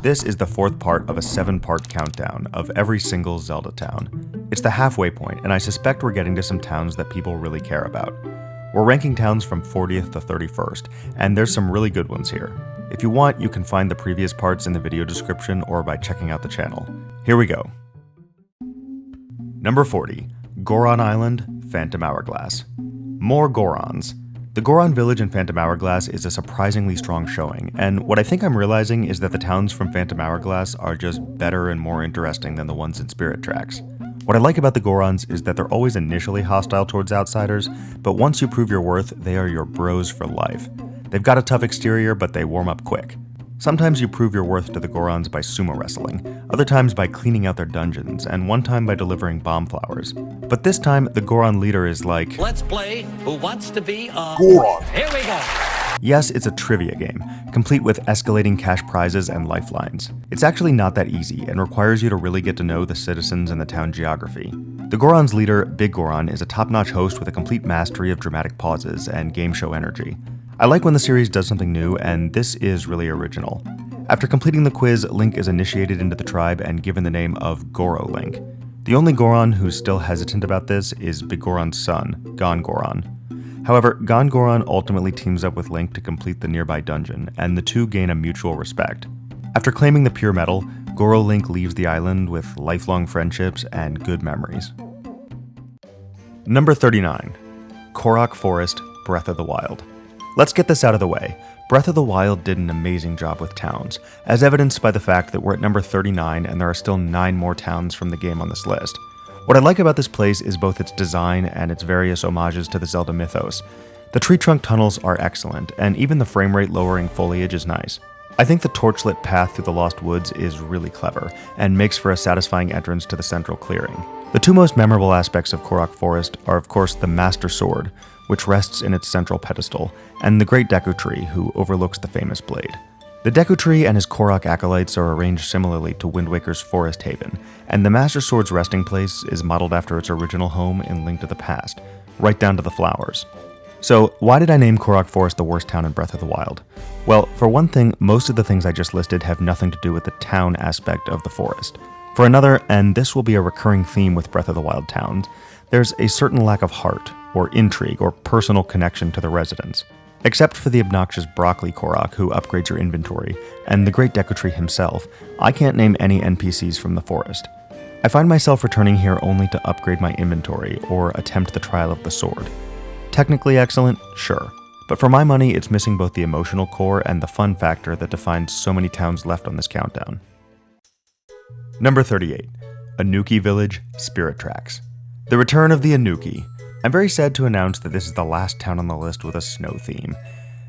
This is the fourth part of a 7-part countdown of every single Zelda town. It's the halfway point, and I suspect we're getting to some towns that people really care about. We're ranking towns from 40th to 31st, and there's some really good ones here. If you want, you can find the previous parts in the video description or by checking out the channel. Here we go. Number 40, Goron Island, Phantom Hourglass. More Gorons. The Goron Village in Phantom Hourglass is a surprisingly strong showing, and what I think I'm realizing is that the towns from Phantom Hourglass are just better and more interesting than the ones in Spirit Tracks. What I like about the Gorons is that they're always initially hostile towards outsiders, but once you prove your worth, they are your bros for life. They've got a tough exterior, but they warm up quick. Sometimes you prove your worth to the Gorons by sumo wrestling, other times by cleaning out their dungeons, and one time by delivering bomb flowers. But this time, the Goron leader is like, "Let's play Who Wants to Be a Goron." Here we go. Yes, it's a trivia game, complete with escalating cash prizes and lifelines. It's actually not that easy, and requires you to really get to know the citizens and the town geography. The Goron's leader, Big Goron, is a top-notch host with a complete mastery of dramatic pauses and game show energy. I like when the series does something new, and this is really original. After completing the quiz, Link is initiated into the tribe and given the name of Goro Link. The only Goron who's still hesitant about this is Big Goron's son, Gon Goron. However, Gon Goron ultimately teams up with Link to complete the nearby dungeon, and the two gain a mutual respect. After claiming the pure metal, Goro Link leaves the island with lifelong friendships and good memories. Number 39, Korok Forest, Breath of the Wild. Let's get this out of the way. Breath of the Wild did an amazing job with towns, as evidenced by the fact that we're at number 39 and there are still 9 more towns from the game on this list. What I like about this place is both its design and its various homages to the Zelda mythos. The tree trunk tunnels are excellent, and even the frame rate lowering foliage is nice. I think the torchlit path through the Lost Woods is really clever, and makes for a satisfying entrance to the central clearing. The two most memorable aspects of Korok Forest are of course the Master Sword, which rests in its central pedestal, and the Great Deku Tree, who overlooks the famous blade. The Deku Tree and his Korok acolytes are arranged similarly to Wind Waker's Forest Haven, and the Master Sword's resting place is modeled after its original home in Link to the Past, right down to the flowers. So, why did I name Korok Forest the worst town in Breath of the Wild? Well, for one thing, most of the things I just listed have nothing to do with the town aspect of the forest. For another, and this will be a recurring theme with Breath of the Wild towns, there's a certain lack of heart, or intrigue, or personal connection to the residents. Except for the obnoxious Broccoli Korok who upgrades your inventory, and the Great Deku Tree himself, I can't name any NPCs from the forest. I find myself returning here only to upgrade my inventory, or attempt the Trial of the Sword. Technically excellent, sure, but for my money it's missing both the emotional core and the fun factor that defines so many towns left on this countdown. Number 38, Anuki Village, Spirit Tracks. The return of the Anuki. I'm very sad to announce that this is the last town on the list with a snow theme.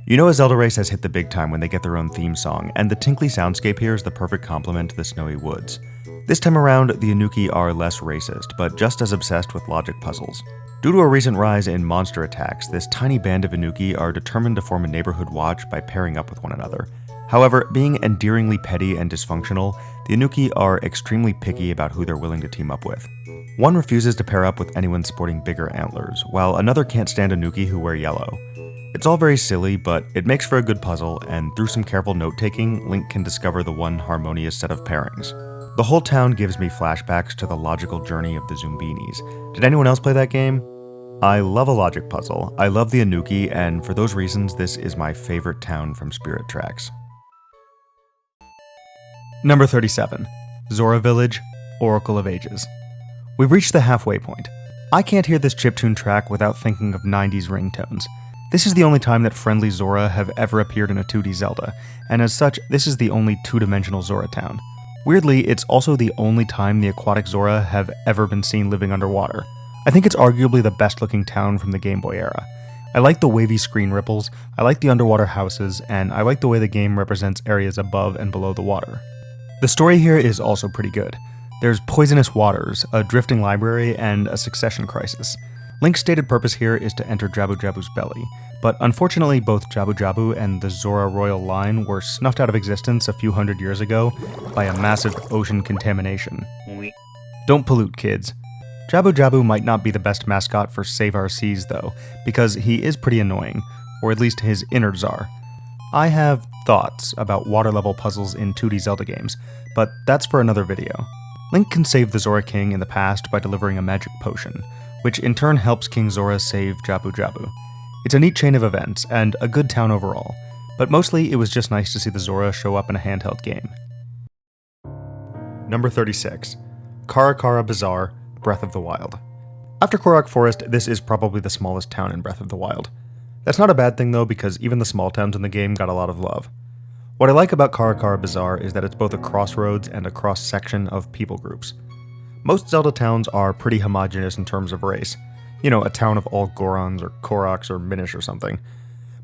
You know a Zelda race has hit the big time when they get their own theme song, and the tinkly soundscape here is the perfect complement to the snowy woods. This time around, the Anuki are less racist, but just as obsessed with logic puzzles. Due to a recent rise in monster attacks, this tiny band of Anuki are determined to form a neighborhood watch by pairing up with one another. However, being endearingly petty and dysfunctional, the Anuki are extremely picky about who they're willing to team up with. One refuses to pair up with anyone sporting bigger antlers, while another can't stand Anuki who wear yellow. It's all very silly, but it makes for a good puzzle, and through some careful note-taking, Link can discover the one harmonious set of pairings. The whole town gives me flashbacks to the logical journey of the Zoombinis. Did anyone else play that game? I love a logic puzzle, I love the Anuki, and for those reasons, this is my favorite town from Spirit Tracks. Number 37, Zora Village, Oracle of Ages. We've reached the halfway point. I can't hear this chiptune track without thinking of 90s ringtones. This is the only time that friendly Zora have ever appeared in a 2D Zelda, and as such, this is the only two-dimensional Zora town. Weirdly, it's also the only time the aquatic Zora have ever been seen living underwater. I think it's arguably the best-looking town from the Game Boy era. I like the wavy screen ripples, I like the underwater houses, and I like the way the game represents areas above and below the water. The story here is also pretty good. There's poisonous waters, a drifting library, and a succession crisis. Link's stated purpose here is to enter Jabu Jabu's belly, but unfortunately both Jabu Jabu and the Zora royal line were snuffed out of existence a few hundred years ago by a massive ocean contamination. Don't pollute, kids. Jabu Jabu might not be the best mascot for Save Our Seas though, because he is pretty annoying, or at least his innards are. I have thoughts about water-level puzzles in 2D Zelda games, but that's for another video. Link can save the Zora King in the past by delivering a magic potion, which in turn helps King Zora save Jabu Jabu. It's a neat chain of events, and a good town overall, but mostly it was just nice to see the Zora show up in a handheld game. Number 36. Karakara Bazaar, Breath of the Wild. After Korok Forest, this is probably the smallest town in Breath of the Wild. That's not a bad thing though, because even the small towns in the game got a lot of love. What I like about Karakara Bazaar is that it's both a crossroads and a cross-section of people groups. Most Zelda towns are pretty homogeneous in terms of race. You know, a town of all Gorons or Koroks or Minish or something.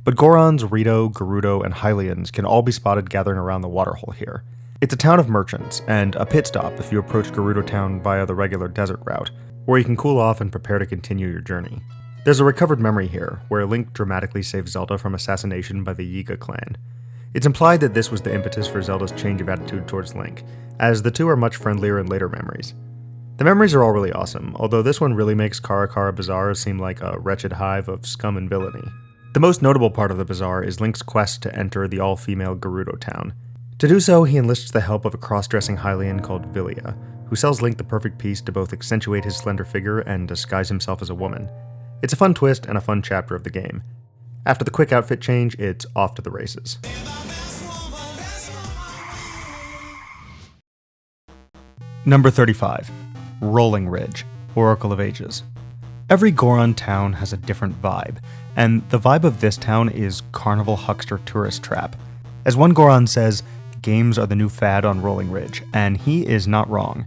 But Gorons, Rito, Gerudo, and Hylians can all be spotted gathering around the waterhole here. It's a town of merchants, and a pit stop if you approach Gerudo Town via the regular desert route, where you can cool off and prepare to continue your journey. There's a recovered memory here, where Link dramatically saves Zelda from assassination by the Yiga clan. It's implied that this was the impetus for Zelda's change of attitude towards Link, as the two are much friendlier in later memories. The memories are all really awesome, although this one really makes Karakara Bazaar seem like a wretched hive of scum and villainy. The most notable part of the bazaar is Link's quest to enter the all-female Gerudo Town. To do so, he enlists the help of a cross-dressing Hylian called Villia, who sells Link the perfect piece to both accentuate his slender figure and disguise himself as a woman. It's a fun twist and a fun chapter of the game. After the quick outfit change, it's off to the races. Number 35. Rolling Ridge, Oracle of Ages. Every Goron town has a different vibe, and the vibe of this town is Carnival Huckster Tourist Trap. As one Goron says, games are the new fad on Rolling Ridge, and he is not wrong.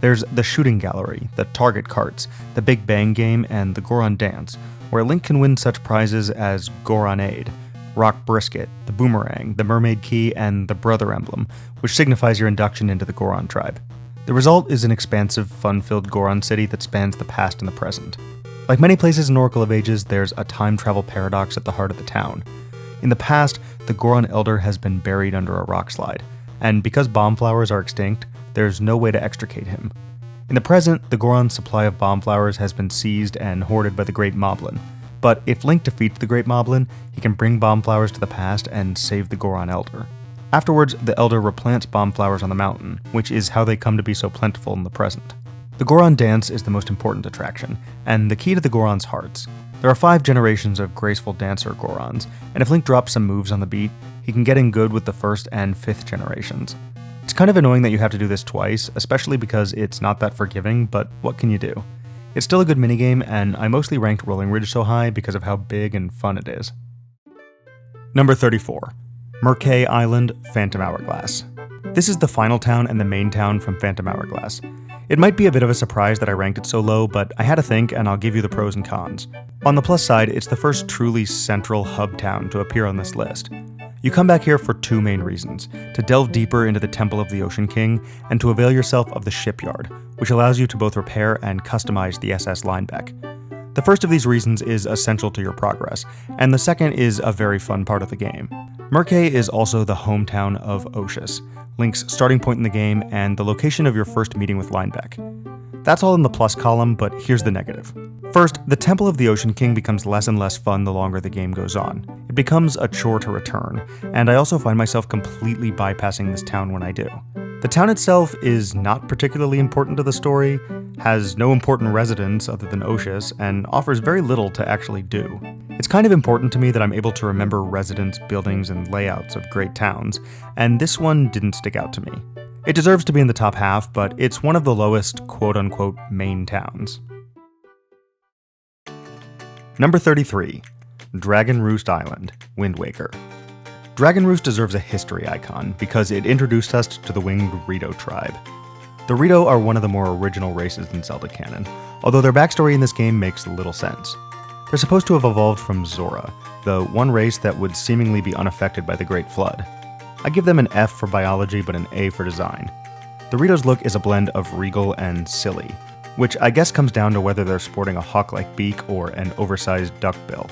There's the shooting gallery, the target carts, the Big Bang game, and the Goron Dance, where Link can win such prizes as Goronade, Rock Brisket, the Boomerang, the Mermaid Key, and the Brother Emblem, which signifies your induction into the Goron tribe. The result is an expansive, fun-filled Goron city that spans the past and the present. Like many places in Oracle of Ages, there's a time travel paradox at the heart of the town. In the past, the Goron Elder has been buried under a rock slide, and because bomb flowers are extinct, there's no way to extricate him. In the present, the Goron's supply of bomb flowers has been seized and hoarded by the Great Moblin. But if Link defeats the Great Moblin, he can bring bomb flowers to the past and save the Goron Elder. Afterwards, the Elder replants bomb flowers on the mountain, which is how they come to be so plentiful in the present. The Goron Dance is the most important attraction, and the key to the Goron's hearts. There are 5 generations of graceful dancer Gorons, and if Link drops some moves on the beat, he can get in good with the 1st and 5th generations. It's kind of annoying that you have to do this twice, especially because it's not that forgiving, but what can you do? It's still a good minigame, and I mostly ranked Rolling Ridge so high because of how big and fun it is. Number 34. Mercat Island, Phantom Hourglass. This is the final town and the main town from Phantom Hourglass. It might be a bit of a surprise that I ranked it so low, but I had to think and I'll give you the pros and cons. On the plus side, it's the first truly central hub town to appear on this list. You come back here for 2 main reasons: to delve deeper into the Temple of the Ocean King, and to avail yourself of the shipyard, which allows you to both repair and customize the SS Linebeck. The first of these reasons is essential to your progress, and the second is a very fun part of the game. Mercat is also the hometown of Oshus, Link's starting point in the game and the location of your first meeting with Linebeck. That's all in the plus column, but here's the negative. First, the Temple of the Ocean King becomes less and less fun the longer the game goes on. It becomes a chore to return, and I also find myself completely bypassing this town when I do. The town itself is not particularly important to the story, has no important residents other than Oshus, and offers very little to actually do. It's kind of important to me that I'm able to remember residents, buildings, and layouts of great towns, and this one didn't stick out to me. It deserves to be in the top half, but it's one of the lowest quote-unquote main towns. Number 33. Dragon Roost Island, Wind Waker. Dragon Roost deserves a history icon because it introduced us to the winged Rito tribe. The Rito are one of the more original races in Zelda canon, although their backstory in this game makes little sense. They're supposed to have evolved from Zora, the one race that would seemingly be unaffected by the Great Flood. I give them an F for biology but an A for design. The Rito's look is a blend of regal and silly, which I guess comes down to whether they're sporting a hawk-like beak or an oversized duckbill.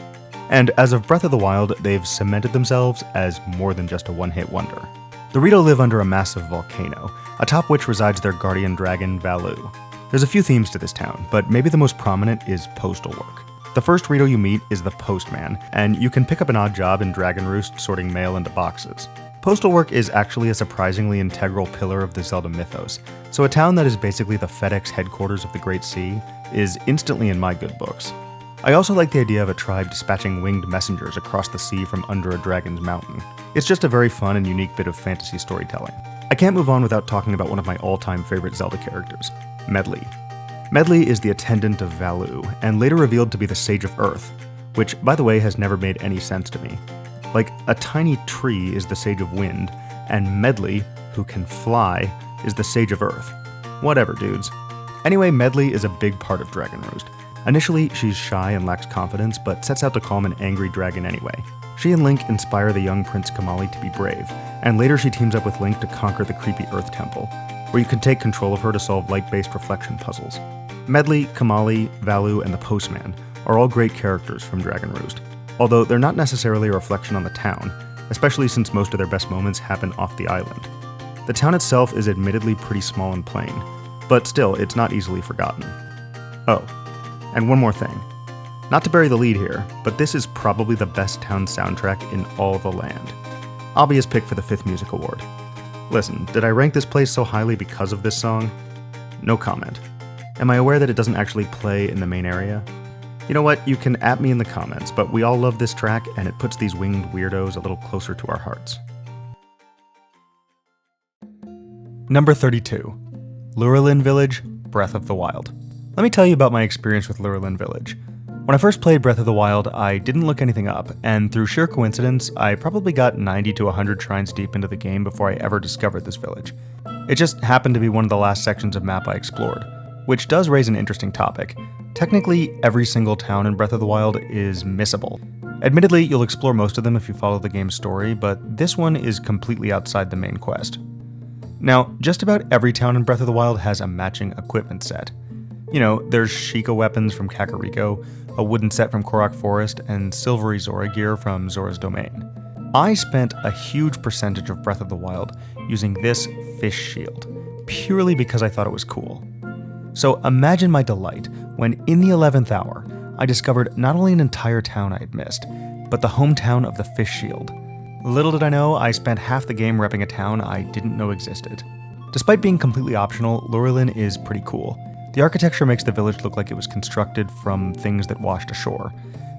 And as of Breath of the Wild, they've cemented themselves as more than just a one-hit wonder. The Rito live under a massive volcano, atop which resides their guardian dragon, Valu. There's a few themes to this town, but maybe the most prominent is postal work. The first Rito you meet is the postman, and you can pick up an odd job in Dragon Roost sorting mail into boxes. Postal work is actually a surprisingly integral pillar of the Zelda mythos, so a town that is basically the FedEx headquarters of the Great Sea is instantly in my good books. I also like the idea of a tribe dispatching winged messengers across the sea from under a dragon's mountain. It's just a very fun and unique bit of fantasy storytelling. I can't move on without talking about one of my all-time favorite Zelda characters, Medli. Medli is the attendant of Valu, and later revealed to be the Sage of Earth, which, by the way, has never made any sense to me. Like, a tiny tree is the Sage of Wind, and Medli, who can fly, is the Sage of Earth. Whatever, dudes. Anyway, Medli is a big part of Dragon Roost. Initially, she's shy and lacks confidence, but sets out to calm an angry dragon anyway. She and Link inspire the young Prince Kamali to be brave, and later she teams up with Link to conquer the creepy Earth Temple, where you can take control of her to solve light-based reflection puzzles. Medli, Kamali, Valu, and the Postman are all great characters from Dragon Roost, although they're not necessarily a reflection on the town, especially since most of their best moments happen off the island. The town itself is admittedly pretty small and plain, but still, it's not easily forgotten. Oh, and one more thing. Not to bury the lead here, but this is probably the best town soundtrack in all the land. Obvious pick for the 5th Music Award. Listen, did I rank this place so highly because of this song? No comment. Am I aware that it doesn't actually play in the main area? You know what, you can at me in the comments, but we all love this track and it puts these winged weirdos a little closer to our hearts. Number 32. Loreland Village, Breath of the Wild. Let me tell you about my experience with Loreland Village. When I first played Breath of the Wild, I didn't look anything up, and through sheer coincidence, I probably got 90 to 100 shrines deep into the game before I ever discovered this village. It just happened to be one of the last sections of map I explored, which does raise an interesting topic. Technically, every single town in Breath of the Wild is missable. Admittedly, you'll explore most of them if you follow the game's story, but this one is completely outside the main quest. Now, just about every town in Breath of the Wild has a matching equipment set. You know, there's Sheikah weapons from Kakariko, a wooden set from Korok Forest, and silvery Zora gear from Zoros Domain. I spent a huge percentage of Breath of the Wild using this fish shield, purely because I thought it was cool. So imagine my delight when, in the 11th hour, I discovered not only an entire town I had missed, but the hometown of the fish shield. Little did I know, I spent half the game repping a town I didn't know existed. Despite being completely optional, Loreland is pretty cool. The architecture makes the village look like it was constructed from things that washed ashore.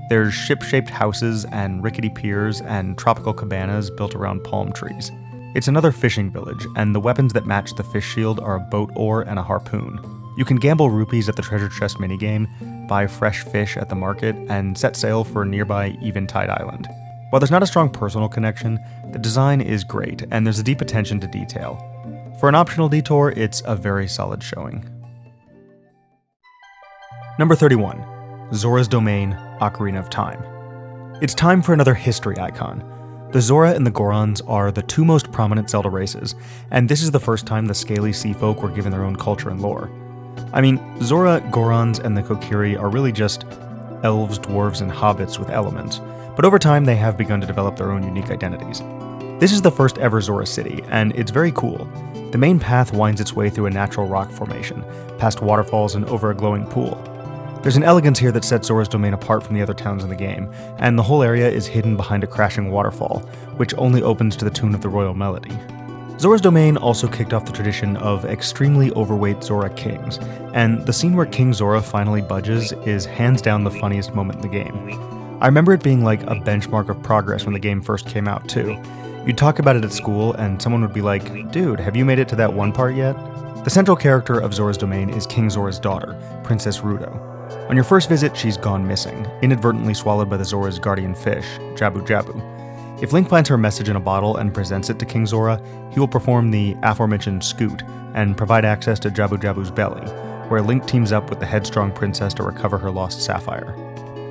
There's ship-shaped houses and rickety piers and tropical cabanas built around palm trees. It's another fishing village, and the weapons that match the fish shield are a boat oar and a harpoon. You can gamble rupees at the treasure chest minigame, buy fresh fish at the market, and set sail for nearby Eventide Island. While there's not a strong personal connection, the design is great, and there's a deep attention to detail. For an optional detour, it's a very solid showing. Number 31. Zoros Domain, Ocarina of Time. It's time for another history icon. The Zora and the Gorons are the two most prominent Zelda races, and this is the first time the scaly sea folk were given their own culture and lore. I mean, Zora, Gorons, and the Kokiri are really just elves, dwarves, and hobbits with elements, but over time they have begun to develop their own unique identities. This is the first ever Zora city, and it's very cool. The main path winds its way through a natural rock formation, past waterfalls and over a glowing pool. There's an elegance here that sets Zoros Domain apart from the other towns in the game, and the whole area is hidden behind a crashing waterfall, which only opens to the tune of the royal melody. Zoros Domain also kicked off the tradition of extremely overweight Zora kings, and the scene where King Zora finally budges is hands down the funniest moment in the game. I remember it being like a benchmark of progress when the game first came out too. You'd talk about it at school and someone would be like, "Dude, have you made it to that one part yet?" The central character of Zoros Domain is King Zora's daughter, Princess Ruto. On your first visit, she's gone missing, inadvertently swallowed by the Zora's guardian fish, Jabu Jabu. If Link finds her message in a bottle and presents it to King Zora, he will perform the aforementioned scoot and provide access to Jabu Jabu's belly, where Link teams up with the headstrong princess to recover her lost sapphire.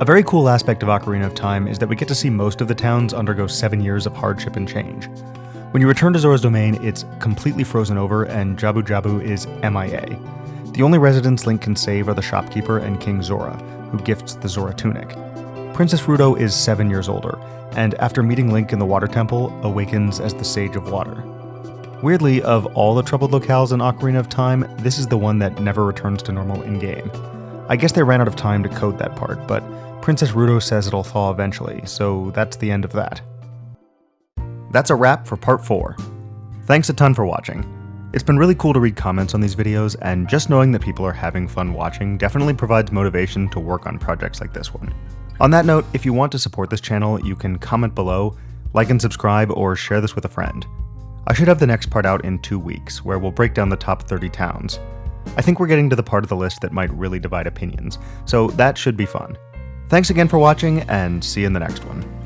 A very cool aspect of Ocarina of Time is that we get to see most of the towns undergo 7 years of hardship and change. When you return to Zora's Domain, it's completely frozen over and Jabu Jabu is MIA. The only residents Link can save are the shopkeeper and King Zora, who gifts the Zora tunic. Princess Ruto is 7 years older, and after meeting Link in the Water Temple, awakens as the Sage of Water. Weirdly, of all the troubled locales in Ocarina of Time, this is the one that never returns to normal in-game. I guess they ran out of time to code that part, but Princess Ruto says it'll thaw eventually, so that's the end of that. That's a wrap for part 4. Thanks a ton for watching. It's been really cool to read comments on these videos, and just knowing that people are having fun watching definitely provides motivation to work on projects like this one. On that note, if you want to support this channel, you can comment below, like and subscribe, or share this with a friend. I should have the next part out in 2 weeks, where we'll break down the top 30 towns. I think we're getting to the part of the list that might really divide opinions, so that should be fun. Thanks again for watching, and see you in the next one.